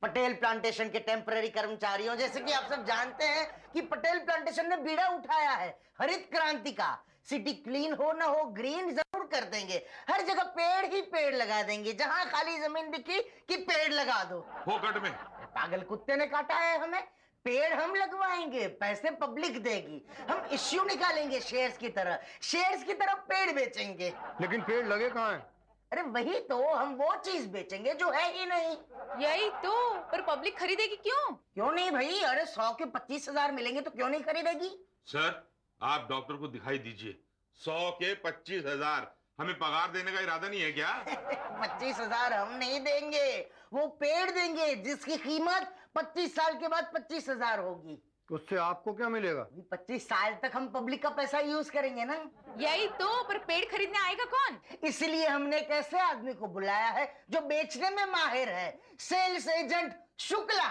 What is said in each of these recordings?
Patel plantation के temporary कर्मचारियों, जैसे कि आप सब जानते हैं कि पटेल प्लांटेशन ने बीड़ा उठाया है हरित क्रांति का। सिटी क्लीन हो ना हो, ग्रीन जरूर कर देंगे। हर जगह पेड़ ही पेड़ लगा देंगे। जहां खाली जमीन दिखी कि पेड़ लगा दो। फोकट में। पागल कुत्ते ने काटा है हमें। पेड़ हम लगवाएंगे, पैसे पब्लिक देगी। हम इश्यू निकालेंगे शेयर्स की तरह पेड़ बेचेंगे। लेकिन पेड़ लगे कहाँ हैं? अरे वही तो, हम वो चीज बेचेंगे जो है ही नहीं। यही तो, पर पब्लिक खरीदेगी क्यों? क्यों नहीं भाई? अरे 100 के 25,000 मिलेंगे तो क्यों नहीं खरीदेगी? सर, आप डॉक्टर को दिखाई दीजिए। 100 के 25,000। हमें पगार देने का इरादा नहीं है क्या? 25,000 हम नहीं देंगे, वो पेड़ देंगे जिसकी कीमत 25 साल के बाद 25,000 होगी। उससे आपको क्या मिलेगा? 25 साल तक हम पब्लिक का पैसा यूज करेंगे ना। यही तो, पर पेड़ खरीदने आएगा कौन? इसलिए हमने एक ऐसे आदमी को बुलाया है जो बेचने में माहिर है, sales agent Shukla.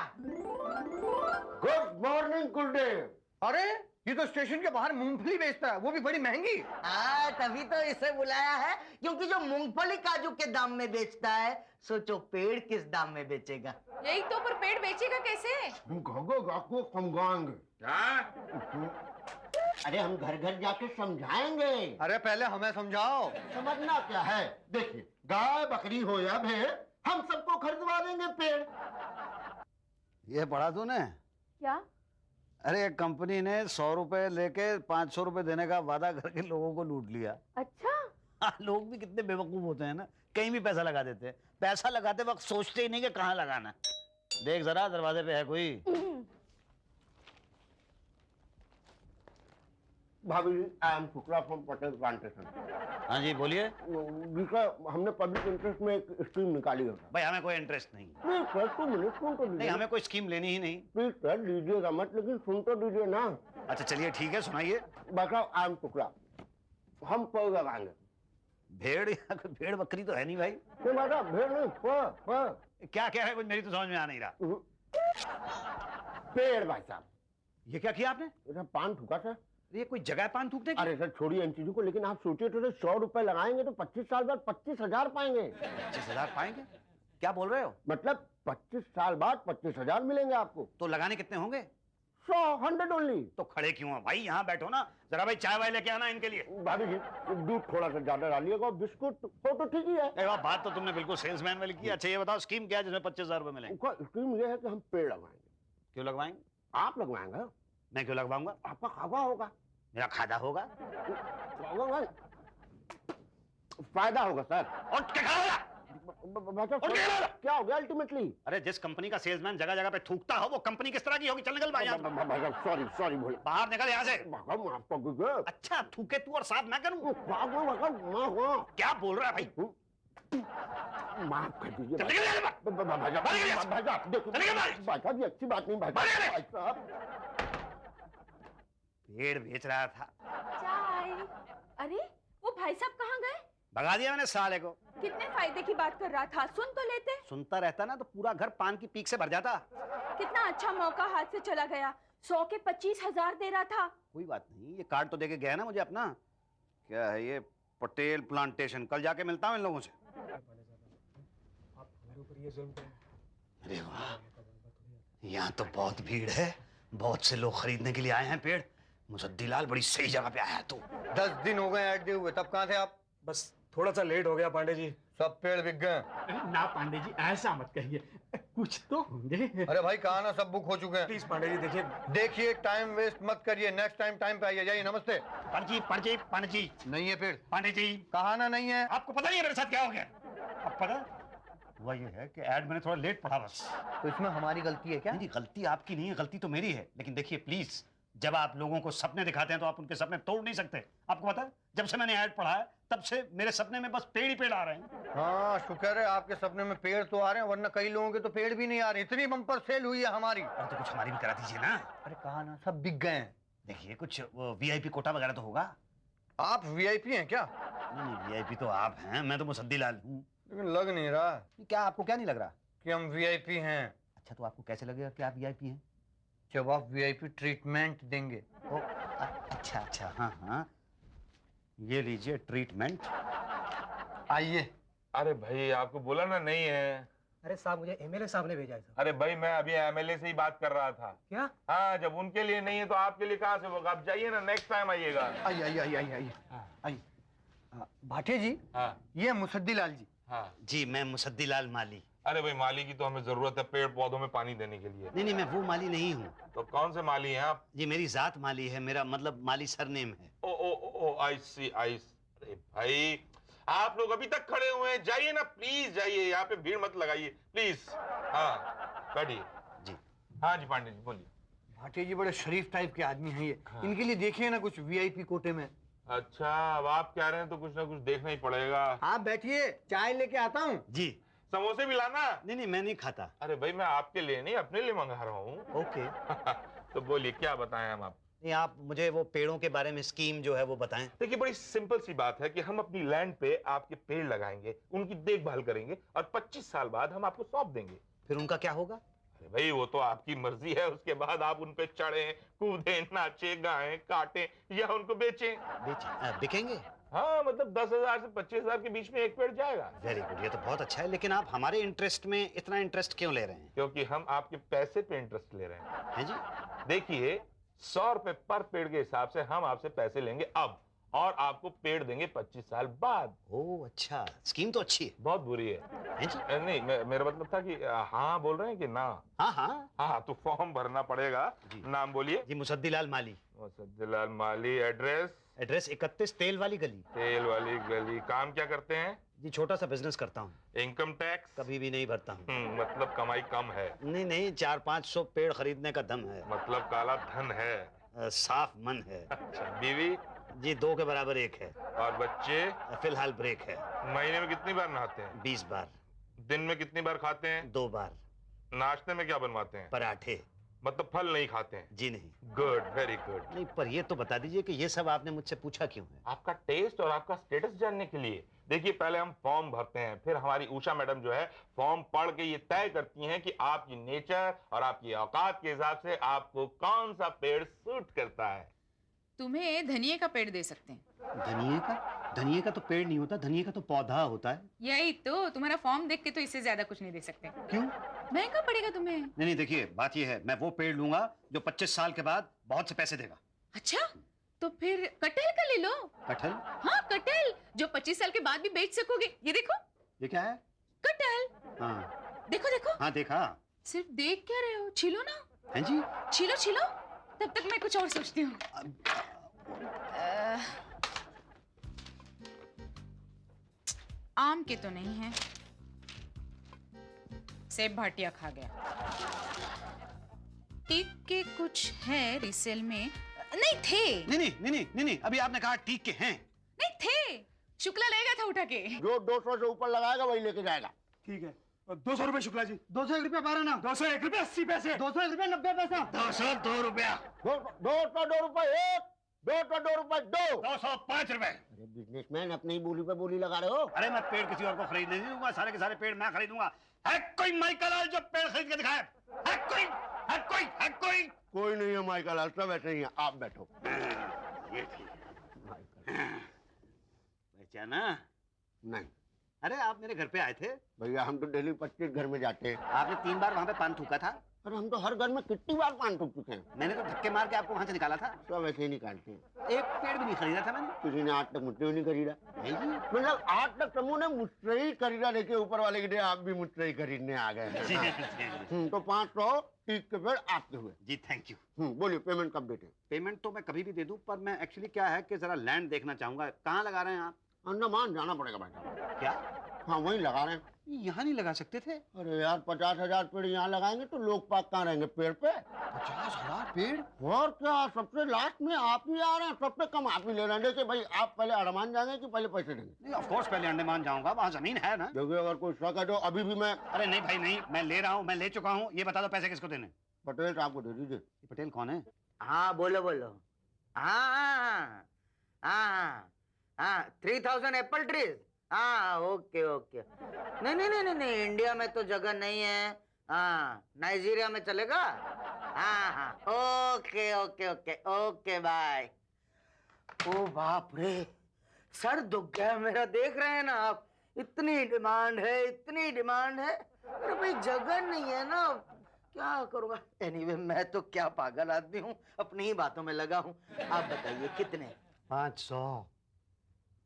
Good morning Guldev. अरे ये तो स्टेशन के बाहर मूंगफली बेचता है, वो भी बड़ी महंगी। हाँ, तभी तो इसे बुलाया है, क्योंकि जो मूंगफली काजू के दाम में बेचता है, सोचो पेड़ किस दाम में बेचेगा। यही तो, पर पेड़ बेचेगा कैसे? आपको समझाएंगे। क्या? अरे हम घर घर जाके समझाएंगे। अरे पहले हमें समझाओ। समझना क्या है, देखिए गाय बकरी हो या भेड़, हम सबको खरीदवा देंगे पेड़। ये पढ़ा तूने? क्या? अरे एक कंपनी ने 100 रुपए लेके 500 रुपए देने का वादा करके लोगों को लूट लिया। अच्छा। हाँ, लोग भी कितने बेवकूफ होते हैं ना, कहीं भी पैसा लगा देते हैं। पैसा लगाते वक्त सोचते ही नहीं कि कहाँ लगाना। देख जरा दरवाजे पे है कोई। भाभी जी, I am Shukla from Patel plantation. हाँ जी बोलिए। हमने पब्लिक इंटरेस्ट में एक स्कीम निकाली है। भाई हमें कोई इंटरेस्ट नहीं। प्लीज सर 2 मिनट सुन तो नहीं, हमें कोई स्कीम लेनी ही नहीं। प्लीज सर लीजिएगा मत, लेकिन सुन तो दीजिए ना। अच्छा चलिए ठीक है, सुनाइए। बताओ, आई एम शुक्ला, हम पेड़ लगाएंगे। भेड़ या भेड़ बकरी तो है नहीं भाई। भेड़ नहीं, क्या क्या है, कुछ मेरी तो समझ में आ नहीं रहा। पेड़ भाई साहब। ये क्या किया आपने? पान थूका सर। ये कोई जगह है पान थूकने की? अरे सर छोड़िए इन चीजों को, लेकिन आप सोचिए तो 100 रुपए लगाएंगे तो 25 साल बाद 25,000 पाएंगे। 25,000 पाएंगे? क्या बोल रहे हो? मतलब 25 साल बाद 25,000 मिलेंगे आपको। तो लगाने कितने होंगे? 100 ओनली। तो खड़े क्यों हो भाई? यहाँ बैठो ना जरा। भाई चाय वाय लेके आना इनके लिए। भाभी जी दूध थोड़ा सा ज्यादा डालिएगा, बिस्कुट हो तो ठीक ही है। बात तो तुमने बिल्कुल सेल्समैन वाली की। अच्छा ये बताओ स्कीम क्या है जिसमें 25,000 रुपए मिलेंगे? स्कीम ये है कि हम पेड़ लगाएंगे। क्यों लगवाएंगे? आप लगवाएंगे। मैं क्यों लगवाऊंगा? आपका खावा होगा। मेरा खादा होगा। फायदा होगा सर। और क्या हो गया अल्टीमेटली? अरे जिस कंपनी का सेल्समैन जगह जगह पे थूकता हो, वो कंपनी किस तरह की होगी? चल निकल भाई। सॉरी बोले। बाहर निकल यहाँ से। अच्छा थूके तू और साफ मैं करूँ? क्या बोल रहा है भाई? माफ कर दीजिए भाई। अच्छी बात नहीं भाई साहब। पेड़ बेच रहा था। चाय। अरे वो भाई साहब कहाँ गए? भगा दिया मैंने साले को। कितने फायदे की बात कर रहा था, सुन तो लेते। सुनता रहता ना तो पूरा घर पान की पीक से भर जाता। कितना अच्छा मौका हाथ से चला गया। 100 के 25,000 दे रहा था। कोई बात नहीं, ये कार्ड तो देके गया ना मुझे अपना। क्या है ये? पटेल प्लांटेशन। कल जाके मिलता हूँ इन लोगों से। अरे वाह, यहाँ तो बहुत भीड़ है, बहुत से लोग खरीदने के लिए आए हैं पेड़। मुसद्दीलाल बड़ी सही जगह पे आया है तू। 10 दिन हो गए ऐड दिए हुए, तब कहाँ थे आप? बस थोड़ा सा लेट हो गया पांडे जी। सब पेड़ बिक गए। ना पांडे जी ऐसा मत कहिए, कुछ तो होंगे। अरे भाई कहा ना सब बुक हो चुके हैं। प्लीज पांडे जी देखिए टाइम वेस्ट मत करिए, नेक्स्ट टाइम पे आइए। जाइए। नमस्ते। पांडे जी नहीं है पेड़। पांडे जी कहा ना नहीं है। आपको पता नहीं है मेरे साथ क्या हो गया? अब पता हुआ ये है कि ऐड मैंने थोड़ा लेट पढ़ा बस। तो इसमें हमारी गलती है क्या? नहीं, गलती आपकी नहीं है, गलती तो मेरी है। लेकिन देखिए प्लीज, जब आप लोगों को सपने दिखाते हैं तो आप उनके सपने तोड़ नहीं सकते। आपको पता है जब से मैंने ऐड पढ़ा है तब से मेरे सपने में बस पेड़ ही पेड़ आ रहे हैं। हाँ शुक्र है आपके सपने में पेड़ तो आ रहे हैं, वरना कई लोगों के तो पेड़ भी नहीं आ रहे। इतनी बम्पर सेल हुई है हमारी। अरे तो कुछ हमारी भी करा दीजिए ना। अरे कहा ना सब बिक गए हैं। देखिए कुछ VIP कोटा वगैरह तो होगा। आप VIP हैं क्या? नहीं, VIP तो आप हैं, मैं तो मुसद्दीलाल हूँ। लेकिन लग नहीं रहा। क्या आपको क्या नहीं लग रहा कि हम VIP हैं? अच्छा तो आपको कैसे लगेगा कि आप VIP हैं? जब आप VIP ट्रीटमेंट देंगे। अच्छा हाँ, ये लीजिए ट्रीटमेंट। आइए। अरे भाई आपको बोला ना नहीं है। अरे साहब मुझे एमएलए साहब ने भेजा है साहब। अरे भाई मैं अभी एमएलए से ही बात कर रहा था। क्या? हाँ, जब उनके लिए नहीं है तो आपके लिए कहाँ से होगा? आप जाइए ना, नेक्स्ट टाइम आइएगा। आइए आइए आइए आइए आइए। भाटे जी, हाँ ये मुसद्दी लाल जी। हाँ। जी मैं मुसद्दी लाल माली। अरे भाई माली की तो हमें जरूरत है पेड़ पौधों में पानी देने के लिए। नहीं मैं वो माली नहीं हूँ। तो कौन से माली हैं आप? जी मेरी जात माली है, मेरा मतलब माली सरनेम है। ओ ओ ओ आई सी आई। अरे भाई आप लोग अभी तक खड़े हुए हैं, जाइए ना प्लीज, जाइए, यहाँ पे भीड़ मत लगाइए प्लीज। हाँ बैठिए। जी हाँ जी पांडे जी बोलिए। भाटे जी बड़े शरीफ टाइप के आदमी हैं ये। हाँ। इनके लिए देखिए ना कुछ वीआईपी कोटे में। अच्छा अब आप कह रहे हैं तो कुछ ना कुछ देखना ही पड़ेगा। आप बैठिए, चाय लेके आता हूँ। जी। समोसे भी लाना। नहीं मैं नहीं खाता। अरे भाई मैं आपके लिए नहीं अपने लिए मंगा रहा हूँ। ओके। तो बोलिए क्या बताएं हम आप? नहीं आप मुझे वो पेड़ों के बारे में स्कीम जो है वो बताएं। देखिए बड़ी सिंपल सी बात है कि हम अपनी लैंड पे आपके पेड़ लगाएंगे, उनकी देखभाल करेंगे और 25 साल बाद हम आपको सौंप देंगे। फिर उनका क्या होगा? अरे भाई वो तो आपकी मर्जी है, उसके बाद आप उन पे चढ़े, कूदे, नाचे, गाएं, काटें या उनको बेचें। बिकेंगे? हाँ मतलब 10,000 से 25,000 के बीच में एक पेड़ जाएगा। वेरी गुड, ये तो बहुत अच्छा है। लेकिन आप हमारे इंटरेस्ट में इतना इंटरेस्ट क्यों ले रहे हैं? क्योंकि हम आपके पैसे पे इंटरेस्ट ले रहे हैं। हैं जी? देखिए 100 रुपए पर पेड़ के हिसाब से हम आपसे पैसे लेंगे अब, और आपको पेड़ देंगे 25 साल बाद। ओह अच्छा, स्कीम तो अच्छी है। बहुत बुरी है। हैं जी? नहीं मेरा मतलब था कि हाँ बोल रहे हैं कि ना? हाँ हाँ हाँ तो फॉर्म भरना पड़ेगा। नाम बोलिए। जी मुसद्दी लाल माली। मुसद्दी लाल माली। एड्रेस? एड्रेस 31 तेल वाली गली। तेल वाली गली। काम क्या करते हैं? जी छोटा सा बिजनेस करता हूँ। Income tax? कभी भी नहीं भरता हूँ। मतलब कमाई कम है? नहीं 400-500 पेड़ खरीदने का दम है। मतलब काला धन है? साफ मन है। अच्छा बीवी? जी 2 के बराबर 1 है। और बच्चे? फिलहाल ब्रेक है। महीने में कितनी बार नहाते हैं? 20 बार। दिन में कितनी बार खाते हैं? 2 बार। नाश्ते में क्या बनवाते हैं? पराठे। मतलब फल नहीं खाते हैं? जी नहीं। Good, very good. नहीं पर ये तो बता दीजिए कि ये सब आपने मुझसे पूछा क्यों है? आपका टेस्ट और आपका स्टेटस जानने के लिए। देखिए पहले हम फॉर्म भरते हैं, फिर हमारी उषा मैडम जो है फॉर्म पढ़ के ये तय करती हैं कि आपकी नेचर और आपकी औकात के हिसाब से आपको कौन सा पेड़ सूट करता है। तुम्हें धनिये का पेड़ दे सकते हैं। धनिये का? धनिये का तो पेड़ नहीं होता, धनिये का तो पौधा होता है। यही तो, तुम्हारा फॉर्म देख के तो इससे ज्यादा कुछ नहीं दे सकते। क्यों? महंगा पड़ेगा तुम्हें। नहीं देखिए बात ये है, मैं वो पेड़ लूंगा जो 25 साल के बाद बहुत से पैसे देगा। अच्छा तो फिर कटहल का ले लो। कटहल? हाँ कटहल, जो 25 साल के बाद भी बेच सकोगे। ये देखो। ये क्या है? कटहल। हाँ देखो देखो। हाँ देखा। सिर्फ देख क्या रहे हो, छिलो ना। हैं जी? छिलो छिलो, तब तक मैं कुछ और सोचती हूँ। आम के तो नहीं है, सेब भाटिया खा गया। टीक के कुछ है रिसेल में? नहीं थे। नहीं अभी आपने कहा टीक के हैं। नहीं थे, शुक्ला लेगा था उठा के। जो 200 से ऊपर लगाएगा वही लेके जाएगा। ठीक है 200 रुपए शुक्ला जी। 201 रुपए 12 ना। 201 रुपए 80 पैसे। 201 रुपए 90 पैसा। 202 रुपया। 202 रुपए 1, 202 रुपए 2, 205 रुपए। अरे बिजनेसमैन अपनी ही बोली पे बोली लगा रहे हो। अरे मैं पेड़ किसी और को खरीद नहीं दूंगा, सारे के सारे पेड़ मैं खरीदूंगा। है कोई माइकल लाल जो पेड़ खरीद के दिखाए? है कोई? कोई नहीं है माइकल लाल, सब ऐसे ही है। आप बैठो। ये ठीक है। पहचाना? नहीं अरे आप मेरे घर पे आए थे। भैया हम तो डेली 25 घर में जाते हैं। आपने 3 बार वहाँ पे पान थूका था। अरे हम तो हर घर में कितनी बार पान टूट चुके हैं। मैंने तो धक्के मार के आपको वहाँ से निकाला था। सब ऐसे ही निकालते हैं। एक पेड़ भी नहीं खरीदा था मैंने। किसी ने आज तक मुझसे भी नहीं खरीदा। नहीं जी। मतलब आज तक समूह ने मुझसे ही खरीदा। देखिए ऊपर वाले के लिए आप भी मुझसे ही खरीदने आ गए हैं। तो 500 टीक के पेड़ आपके हुए। जी थैंक यू। बोलिए पेमेंट कब देते? पेमेंट तो मैं कभी भी दे दूं, पर मैं एक्चुअली क्या है कि जरा लैंड देखना चाहूंगा। कहाँ लगा रहे हैं आप? अंडमान जाना पड़ेगा बेटा। क्या? हाँ वहीं लगा रहे हैं। यहाँ नहीं लगा सकते थे? अरे यार 50,000 पेड़ यहाँ लगाएंगे तो लोग पाक कहाँ रहेंगे पेड़ पे? 50,000 पेड़? और क्या, सबसे लास्ट में आप ही आ रहे हैं, सबसे कम आप ही ले रहे हैं। देखिए भाई आप पहले अंडमान जाएंगे कि पहले पैसे देंगे? नहीं ऑफ कोर्स पहले अंडमान जाऊंगा, वहाँ जमीन है ना। देखिए अगर कोई शक है तो अभी भी मैं। अरे नहीं भाई नहीं, मैं ले रहा हूँ, मैं ले चुका हूँ। ये बता दो पैसे किसको देने? पटेल साहब को दे दीजिए। पटेल कौन है? हाँ बोलो बोलो। हाँ 3000 एप्पल ट्रीज। हाँ ओके ओके। नहीं इंडिया में तो जगह नहीं है। हाँ नाइजीरिया में चलेगा। हाँ okay okay okay okay bye. ओ बाप रे, सर दुख गया मेरा। देख रहे हैं ना आप, इतनी डिमांड है, इतनी डिमांड है। अरे भाई जगह नहीं है ना, क्या करूंगा। एनीवे मैं तो क्या पागल आदमी हूँ, अपनी ही बातों में लगा हूँ। आप बताइए कितने? 500।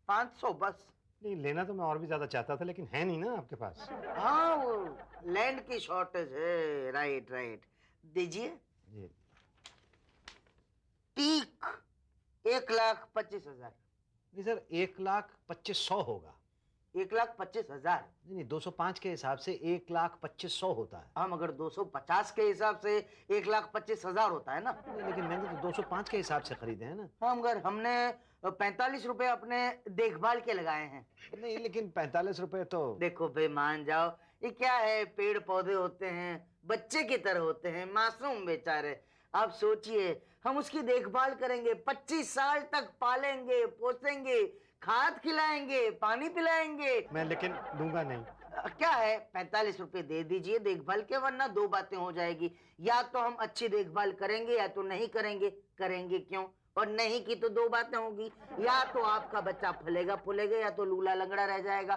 500 बस? नहीं, लेना तो मैं और भी ज्यादा चाहता था, लेकिन है नहीं ना आपके पास। हाँ वो लैंड की शॉर्टेज है। राइट राइट, दीजिए। जी। ठीक 1,25,000। नहीं सर, 1,25,100 होगा। 1,25,000? नहीं, 205 के हिसाब से 1,25,100 होता है। हाँ मगर 250 के हिसाब से 1,25,000 होता है ना। नहीं, लेकिन मैंने तो 205 के हिसाब से खरीदे हैं ना। हाँ मगर हमने 45 रुपए अपने देखभाल के लगाए हैं। नहीं, लेकिन 45 रुपए तो। देखो भाई मान जाओ, ये क्या है, पेड़ पौधे होते हैं, बच्चे की तरह होते हैं, मासूम बेचारे। आप सोचिए, हम उसकी देखभाल करेंगे, 25 साल तक पालेंगे पोसेंगे, खाद खिलाएंगे, पानी पिलाएंगे। मैं लेकिन दूंगा नहीं। क्या है, 45 रुपए दे दीजिए देखभाल के, वरना दो बातें हो जाएगी। या तो हम अच्छी देखभाल करेंगे या तो नहीं करेंगे। करेंगे क्यों? और नहीं की तो दो बातें होगी, या तो आपका बच्चा फलेगा फूलेगा या तो लूला लंगड़ा रह जाएगा।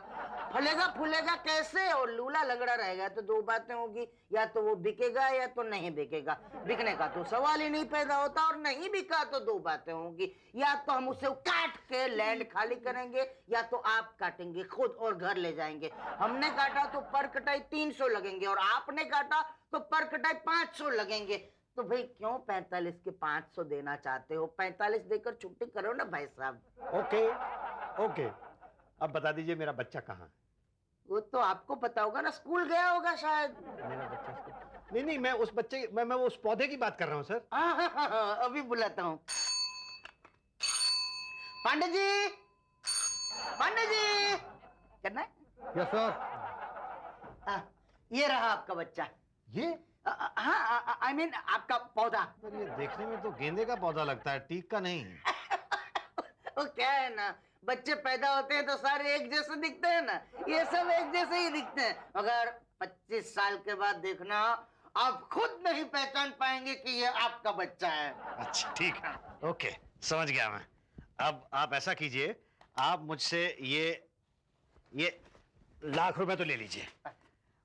फलेगा फूलेगा कैसे और लूला लंगड़ा रहेगा तो दो बातें होगी, या तो वो बिकेगा या तो नहीं बिकेगा। बिकने का तो सवाल ही नहीं पैदा होता, और नहीं बिका तो दो बातें होंगी, या तो हम उसे काट के लैंड खाली करेंगे या तो आप काटेंगे खुद और घर ले जाएंगे। हमने काटा तो पर कटाई 300 लगेंगे और आपने काटा तो पर कटाई 500 लगेंगे। तो भाई क्यों 45 के 500 देना चाहते हो? 45 देकर छुट्टी करो ना भाई साहब। ओके ओके, अब बता दीजिए मेरा बच्चा कहाँ है? वो तो आपको पता होगा ना, स्कूल गया होगा शायद। मेरा बच्चा नहीं, मैं उस बच्चे मैं उस पौधे की बात कर रहा हूँ सर। हाँ, अभी बुलाता हूँ। पांडे जी, पांडे जी, करना है? Yes sir. ये रहा आपका बच्चा। ये? हाँ आई मीन आपका पौधा। पर ये देखने में तो गेंदे का पौधा लगता है, टीक का नहीं। वो क्या है ना, बच्चे पैदा होते हैं तो सारे एक जैसे दिखते हैं ना, ये सब एक जैसे ही दिखते हैं, मगर 25 साल के बाद देखना आप खुद नहीं पहचान पाएंगे कि ये आपका बच्चा है। अच्छा ठीक है, ओके समझ गया मैं। अब आप ऐसा कीजिए, आप मुझसे ये लाख रुपए तो ले लीजिए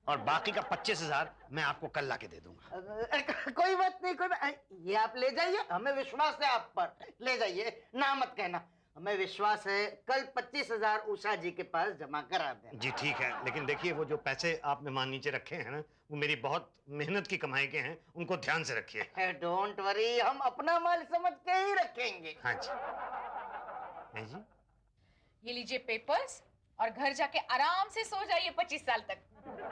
और बाकी का 25,000 मैं आपको कल लाके दे दूंगा। कोई बात नहीं, कोई बात, ये आप ले जाइए, हमें विश्वास है आप पर, ले जाइए, ना मत कहना, हमें विश्वास है। कल 25,000 उषा जी के पास जमा करा देना। जी ठीक है, लेकिन देखिए वो जो पैसे आपने मान नीचे रखे हैं ना, वो मेरी बहुत मेहनत की कमाई के हैं, उनको ध्यान से रखिए। डोंट वरी, हम अपना माल समझ के ही रखेंगे। हाँ जी। है जी, ये लीजिए पेपर्स और घर जाके आराम से सो जाइए 25 साल तक।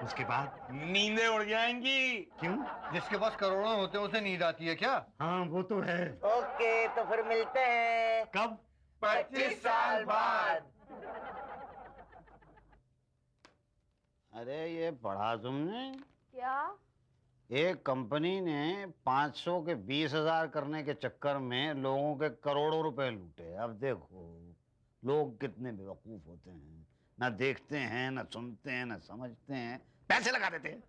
उसके बाद नींदें उड़ जाएंगी। क्यों? जिसके पास करोड़ों होते हैं उसे नींद आती है क्या? हाँ वो तो है। ओके तो फिर मिलते हैं कब? 25 साल बाद। अरे ये पढ़ा तुमने? क्या? एक कंपनी ने 500 के 20,000 करने के चक्कर में लोगों के करोड़ों रुपए लूटे। अब देखो लोग कितने बेवकूफ होते हैं, ना देखते हैं, ना सुनते हैं, ना समझते हैं, पैसे लगा देते हैं।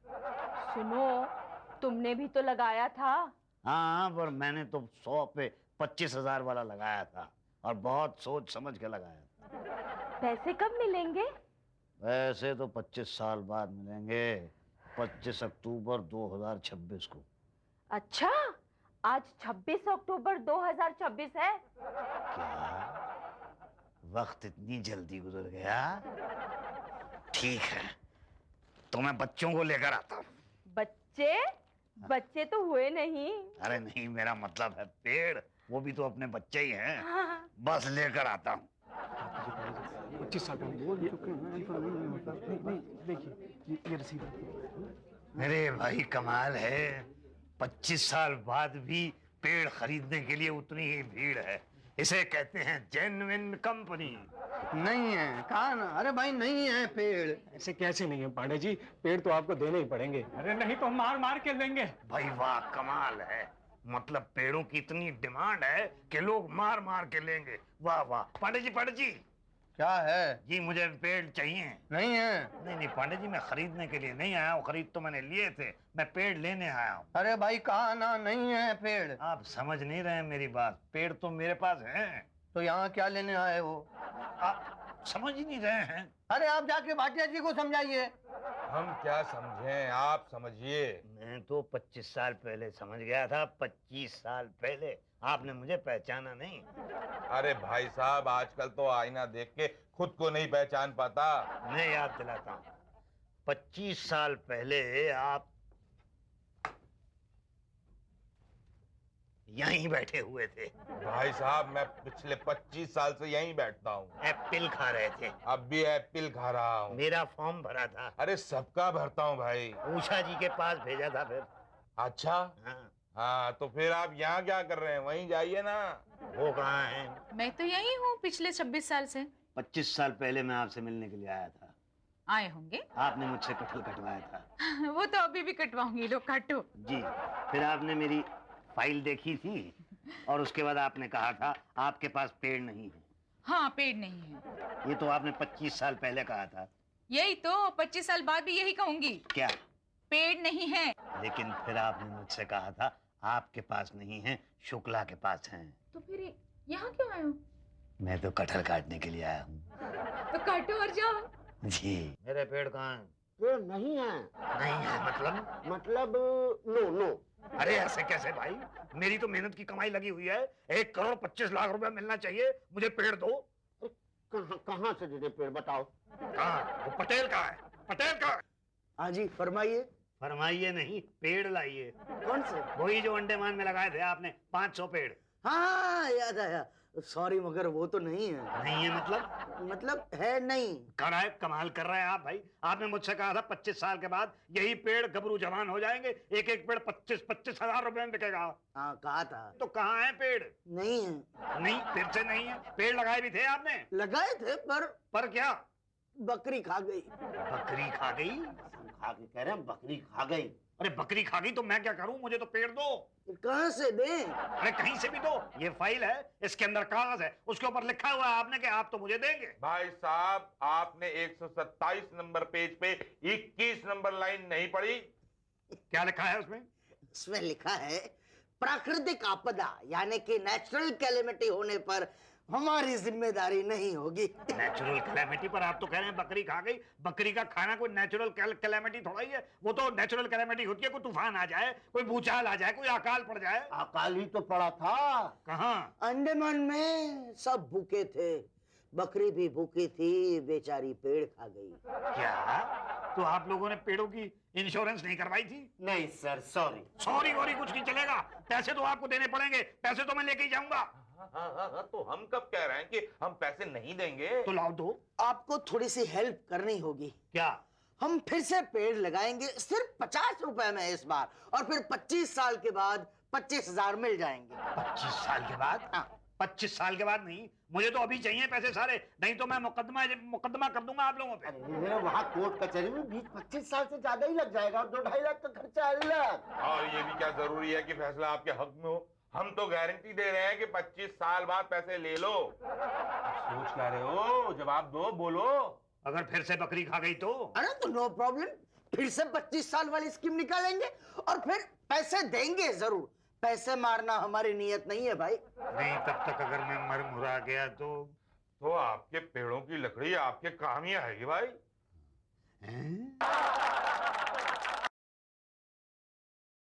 सुनो, तुमने भी तो लगाया था। हाँ, पर मैंने तो 100 पे 25,000 वाला लगाया था और बहुत सोच समझ के लगाया था। पैसे कब मिलेंगे? वैसे तो 25 साल बाद मिलेंगे, 25 अक्टूबर 2026 को। अच्छा, आज 26 अक्टूबर 2026 है। क्या वक्त इतनी जल्दी गुजर गया? ठीक है, तो मैं बच्चों को लेकर आता हूँ। बच्चे? बच्चे तो हुए नहीं। अरे नहीं, मेरा मतलब है पेड़, वो भी तो अपने बच्चे ही हैं। हाँ। बस लेकर आता हूँ। 25 साल पहले बोल चुके हैं। देखिए ये रसीद। अरे भाई कमाल है, 25 साल बाद भी पेड़ खरीदने के लिए उतनी ही भीड़ है। इसे कहते हैं जेन्युइन कंपनी। नहीं है, कहा ना। अरे भाई नहीं है पेड़। ऐसे कैसे नहीं है पांडे जी, पेड़ तो आपको देने ही पड़ेंगे। अरे नहीं तो मार मार के देंगे। भाई वाह कमाल है, मतलब पेड़ों की इतनी डिमांड है कि लोग मार मार के लेंगे। वाह वाह। पांडे जी क्या है? जी मुझे पेड़ चाहिए। नहीं है। नहीं पांडे जी, मैं खरीदने के लिए नहीं आया हूँ, खरीद तो मैंने लिए थे, मैं पेड़ लेने आया हूँ। अरे भाई कहा ना नहीं है पेड़। आप समझ नहीं रहे मेरी बात, पेड़ तो मेरे पास है। तो यहाँ क्या लेने आए हो? समझ ही नहीं रहे हैं। अरे आप जाके भाटिया जी को समझाइए। हम क्या समझें, आप समझिए। मैं तो 25 साल पहले समझ गया था, 25 साल पहले। आपने मुझे पहचाना नहीं। अरे भाई साहब, आजकल तो आईना देख के खुद को नहीं पहचान पाता। मैं याद दिलाता हूँ, 25 साल पहले आप यहीं बैठे हुए थे। भाई साहब, मैं पिछले 25 साल से यहीं बैठता हूँ। एप्पल खा रहे थे। अब भी एप्पल खा रहा हूँ। मेरा फॉर्म भरा था। अरे सबका भरता हूँ भाई। उषा जी के पास भेजा था फिर। अच्छा, हाँ, तो फिर आप यहाँ क्या कर रहे हैं? वहीं जाइए ना। वो कहाँ है? मैं तो यही हूँ पिछले 26 साल से। 25 साल पहले मैं आपसे मिलने के लिए आया था। आए होंगे। आपने मुझसे कटहल कटवाया था। वो तो अभी भी कटवाऊंगी, लो काटो। जी। फिर आपने मेरी फाइल देखी थी और उसके बाद आपने कहा था आपके पास पेड़ नहीं है। हाँ, पेड़ नहीं है। ये तो आपने 25 साल पहले कहा था। यही तो 25 साल बाद भी यही कहूंगी। क्या? पेड़ नहीं है। लेकिन फिर आपने मुझसे कहा था आपके पास नहीं है, शुक्ला के पास है। तो फिर यहाँ क्यों आए हो? मैं तो कटहल काटने के लिए आया हूँ। तो काटो और जाओ। जी। मेरे पेड़ कहाँ हैं? पेड़ नहीं है। नहीं है मतलब? मतलब नो नो। अरे ऐसे कैसे भाई? मेरी तो मेहनत की कमाई लगी हुई है। 1 करोड़ 25 लाख रुपया मिलना चाहिए, मुझे पेड़ दो। कहाँ से दे दे पेड़ बताओ? कहाँ? वो पटेल का है। पटेल का। हाँ जी फरमाइए। फरमाइए नहीं, पेड़ लाइए। कौन से? वही जो अंडमान में लगाए थे आपने, 500 पेड़। हाँ याद आया। सॉरी मगर वो तो नहीं है। नहीं है मतलब है नहीं। कराए कमाल कर रहे हैं आप भाई। आपने मुझसे कहा था 25 साल के बाद यही पेड़ गबरू जवान हो जाएंगे, एक एक पेड़ 25-25 हजार रुपए में बिकेगा। हाँ कहा था। तो कहाँ है पेड़? नहीं है। नहीं, फिर से नहीं है। पेड़ लगाए भी थे आपने? लगाए थे पर क्या? बकरी खा गई। बकरी खा गई? खा के कह रहे हैं बकरी खा गई। अरे बकरी खा गई तो मैं क्या करूं? मुझे तो पेड़ दो। कहाँ से दें? अरे कहीं से भी दो। ये फाइल है, इसके अंदर कागज है, उसके ऊपर लिखा हुआ है आपने कि आप तो मुझे देंगे। भाई साहब, आपने 127 नंबर पेज पे 21 नंबर लाइन नहीं पढ़ी? क्या लिखा है उसमें? उसमें लिखा है प्राकृतिक आपदा यानी कि नेचुरल कैलेमिटी होने पर हमारी जिम्मेदारी नहीं होगी। नेचुरल कैलेमिटी पर आप तो कह रहे हैं बकरी खा गई। बकरी का खाना कोई नेचुरल कैलेमिटी थोड़ा ही है। वो तो नेचुरल कैलेमिटी होती है, कोई तूफान आ जाए, कोई भूचाल आ जाए, कोई अकाल पड़ जाए। अकाल ही तो पड़ा था। कहाँ? अंडमान में सब भूखे थे, बकरी भी भूखी थी, बेचारी पेड़ खा गई। क्या? तो आप लोगों ने पेड़ों की इंश्योरेंस नहीं करवाई थी? नहीं सर सॉरी। सॉरी वॉरी कुछ नहीं चलेगा। पैसे तो आपको देने पड़ेंगे। पैसे तो मैं लेके ही जाऊंगा। हाँ, तो हम कब कह रहे हैं कि हम पैसे नहीं देंगे? तो लाओ दो। आपको थोड़ी सी हेल्प करनी होगी। क्या? हम फिर से पेड़ लगाएंगे सिर्फ 50 रुपए में इस बार, और फिर 25 साल के बाद 25,000 मिल जाएंगे। 25 साल के बाद? हाँ। 25 साल के बाद नहीं, मुझे तो अभी चाहिए पैसे सारे, नहीं तो मैं मुकदमा कर दूंगा आप लोगों पे। वहाँ कोर्ट कचहरी में 20-25 साल से ज्यादा ही लग जाएगा, 2-2.5 लाख का खर्चा अलग। और ये भी क्या जरूरी है कि फैसला आपके हक में हो? हम तो गारंटी दे रहे हैं कि 25 साल बाद पैसे ले लो। सोच क्या रहे हो? जवाब दो, बोलो। अगर फिर से बकरी खा गई तो? अरे तो नो प्रॉब्लम, फिर से 25 साल वाली स्कीम निकालेंगे और फिर पैसे देंगे जरूर। पैसे मारना हमारी नियत नहीं है भाई। नहीं, तब तक अगर मैं मर मुरा गया तो आपके पेड़ों की लकड़ी आपके काम ही आएगी भाई। हैं?